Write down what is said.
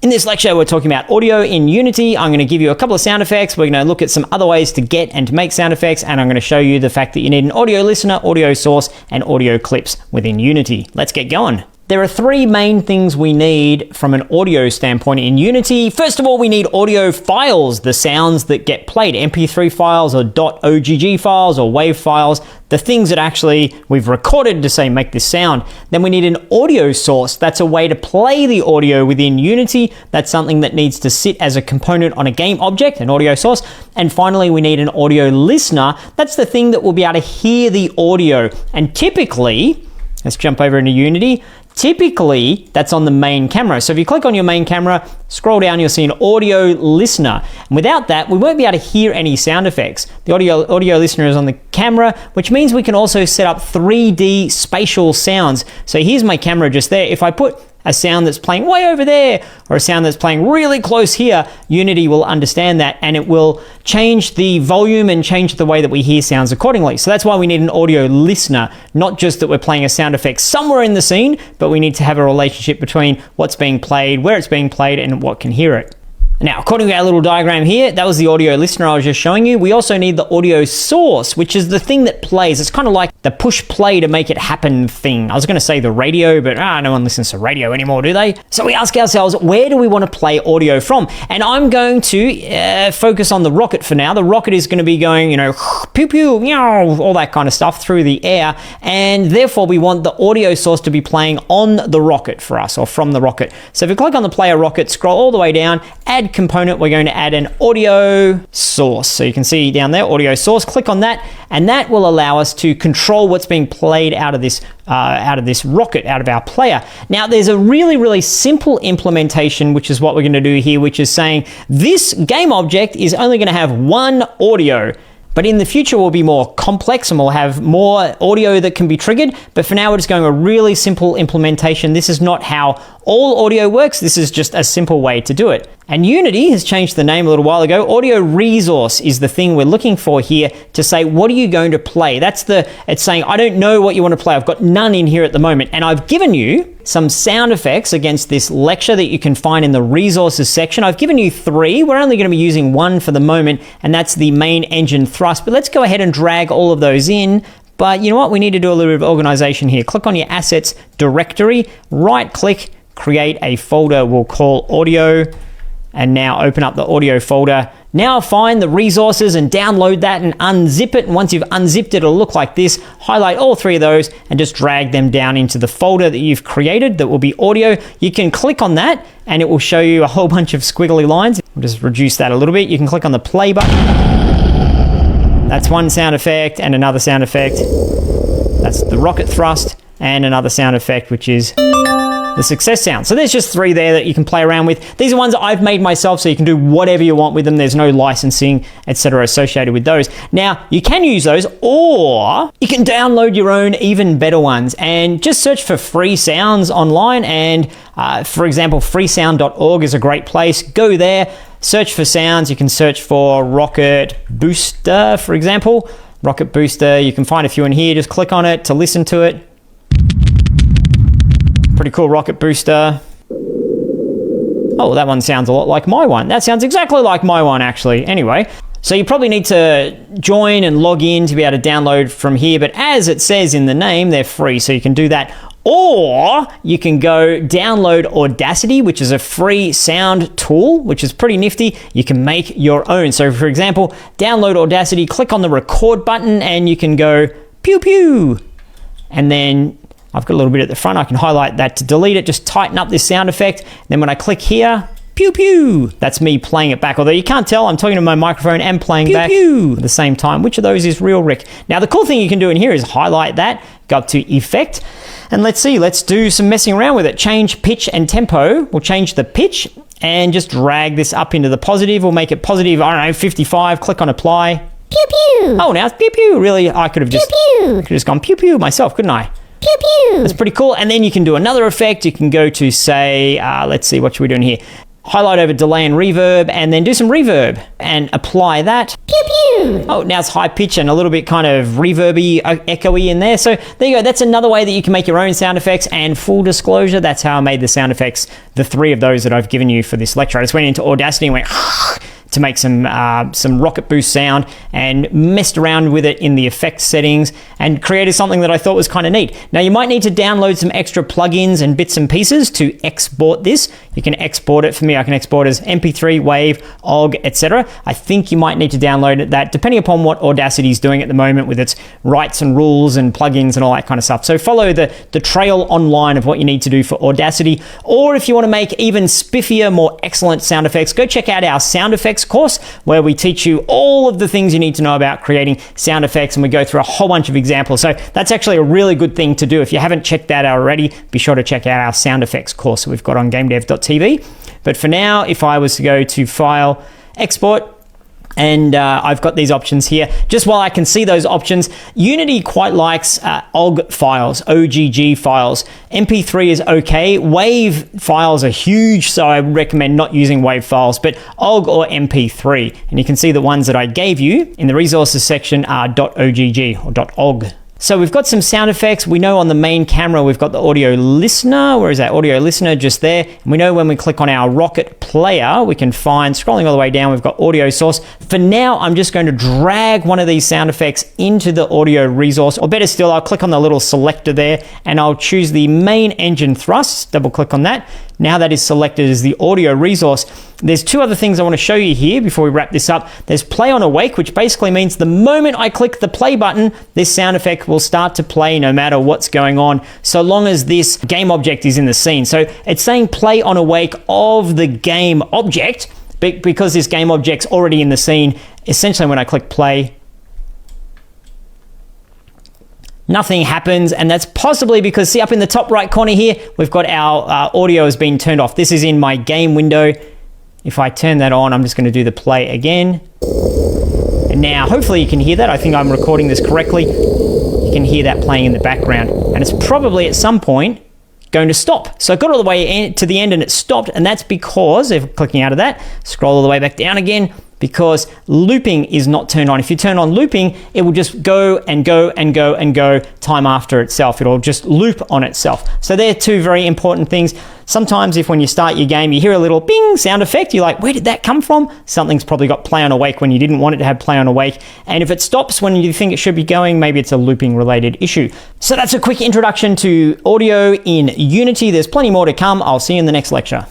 In this lecture, we're talking about audio in Unity. I'm going to give you a couple of sound effects. We're going to look at some other ways to get and to make sound effects, and I'm going to show you the fact that you need an audio listener, audio source, and audio clips within Unity. Let's get going. There are three main things we need from an audio standpoint in Unity. First of all, we need audio files, the sounds that get played, MP3 files or .ogg files or WAV files, the things that actually we've recorded to say make this sound. Then we need an audio source. That's a way to play the audio within Unity. That's something that needs to sit as a component on a game object, an audio source. And finally, we need an audio listener. That's the thing that will be able to hear the audio. And typically, let's jump over into Unity. Typically, that's on the main camera. So if you click on your main camera, scroll down, you'll see an audio listener. And without that, we won't be able to hear any sound effects. The audio listener is on the camera, which means we can also set up 3D spatial sounds. So here's my camera just there. If I put a sound that's playing way over there or a sound that's playing really close here, Unity will understand that and it will change the volume and change the way that we hear sounds accordingly. So that's why we need an audio listener, not just that we're playing a sound effect somewhere in the scene, but we need to have a relationship between what's being played, where it's being played, and what can hear it. Now, according to our little diagram here, that was the audio listener I was just showing you. We also need the audio source, which is the thing that plays. It's kind of like the push play to make it happen thing. I was going to say the radio, but no one listens to radio anymore, do they? So we ask ourselves, where do we want to play audio from? And I'm going to focus on the rocket for now. The rocket is going to be going, pew pew, meow, all that kind of stuff through the air. And therefore, we want the audio source to be playing on the rocket for us, or from the rocket. So if you click on the player rocket, scroll all the way down, add component, we're going to add an audio source. So you can see down there, audio source, click on that, and that will allow us to control what's being played out of this rocket, out of our player. Now, there's a really, really simple implementation, which is what we're going to do here, which is saying this game object is only going to have one audio. But in the future, we'll be more complex and we'll have more audio that can be triggered. But for now, we're just going a really simple implementation. This is not how all audio works. This is just a simple way to do it. And Unity has changed the name a little while ago. Audio resource is the thing we're looking for here to say, what are you going to play? It's saying, I don't know what you want to play. I've got none in here at the moment. And I've given you some sound effects against this lecture that you can find in the resources section. I've given you 3. We're only going to be using 1 for the moment, and that's the main engine thrust. But let's go ahead and drag all of those in. But you know what? We need to do a little bit of organization here. Click on your assets directory, right click, create a folder we'll call audio. And now open up the audio folder. Now find the resources and download that and unzip it. And once you've unzipped it, it'll look like this. Highlight all 3 of those and just drag them down into the folder that you've created that will be audio. You can click on that and it will show you a whole bunch of squiggly lines. We'll just reduce that a little bit. You can click on the play button. That's one sound effect and another sound effect. That's the rocket thrust and another sound effect, which is the success sound. So there's just 3 there that you can play around with. These are ones that I've made myself, so you can do whatever you want with them. There's no licensing, etc. associated with those. Now, you can use those, or you can download your own even better ones and just search for free sounds online. And for example, freesound.org is a great place. Go there, search for sounds. You can search for Rocket Booster, for example. Rocket Booster, you can find a few in here. Just click on it to listen to it. Pretty cool Rocket Booster. Oh, that one sounds a lot like my one. That sounds exactly like my one, actually. Anyway, so you probably need to join and log in to be able to download from here. But as it says in the name, they're free, so you can do that. Or you can go download Audacity, which is a free sound tool, which is pretty nifty. You can make your own. So for example, download Audacity, click on the record button, and you can go pew pew. And then I've got a little bit at the front. I can highlight that to delete it, just tighten up this sound effect. Then when I click here, pew pew, that's me playing it back. Although you can't tell, I'm talking to my microphone and playing pew, back pew, at the same time. Which of those is real, Rick? Now the cool thing you can do in here is highlight that, go up to effect, and let's do some messing around with it. Change pitch and tempo. We'll change the pitch and just drag this up into the positive. We'll make it positive, I don't know, 55, click on apply. Pew pew. Oh, now it's pew pew. Really, I could have just gone pew pew myself, couldn't I? Pew pew. That's pretty cool. And then you can do another effect. You can go to say, let's see, what should we do in here? Highlight over delay and reverb, and then do some reverb and apply that. Pew pew. Oh, now it's high pitch and a little bit kind of reverby, echoey in there. So there you go. That's another way that you can make your own sound effects. And full disclosure, that's how I made the sound effects, the 3 of those that I've given you for this lecture. I just went into Audacity and went to make some rocket boost sound and messed around with it in the effects settings and created something that I thought was kind of neat. Now you might need to download some extra plugins and bits and pieces to export this. You can export it. For me, I can export as MP3, WAV, OGG, etc. I think you might need to download that depending upon what Audacity is doing at the moment with its rights and rules and plugins and all that kind of stuff. So follow the trail online of what you need to do for Audacity. Or if you want to make even spiffier, more excellent sound effects, go check out our sound effects course where we teach you all of the things you need to know about creating sound effects, and we go through a whole bunch of examples. So that's actually a really good thing to do. If you haven't checked that out already, be sure to check out our sound effects course that we've got on gamedev.tv. But for now, if I was to go to File, Export, and I've got these options here. Just while I can see those options, Unity quite likes OGG files, OGG files. MP3 is okay. WAV files are huge, so I recommend not using WAV files, but OGG or MP3. And you can see the ones that I gave you in the resources section are .ogg or .ogg. So we've got some sound effects. We know on the main camera, we've got the audio listener. Where is that audio listener? Just there. And we know when we click on our rocket player, we can find, scrolling all the way down, we've got audio source. For now, I'm just going to drag one of these sound effects into the audio resource, or better still, I'll click on the little selector there and I'll choose the main engine thrust, double click on that. Now that is selected as the audio resource. There's 2 other things I want to show you here before we wrap this up. There's play on awake, which basically means the moment I click the play button, this sound effect will start to play no matter what's going on, so long as this game object is in the scene. So it's saying play on awake of the game object, but because this game object's already in the scene, essentially when I click play, nothing happens, and that's possibly because, see up in the top right corner here, we've got our audio has been turned off. This is in my game window. If I turn that on, I'm just going to do the play again. And now, hopefully you can hear that. I think I'm recording this correctly. You can hear that playing in the background, and it's probably at some point going to stop. So I got all the way to the end and it stopped, and that's because, if clicking out of that, scroll all the way back down again, because looping is not turned on. If you turn on looping, it will just go and go and go and go time after itself. It'll just loop on itself. So they're 2 very important things. Sometimes if when you start your game, you hear a little bing sound effect, you're like, where did that come from? Something's probably got play on awake when you didn't want it to have play on awake. And if it stops when you think it should be going, maybe it's a looping related issue. So that's a quick introduction to audio in Unity. There's plenty more to come. I'll see you in the next lecture.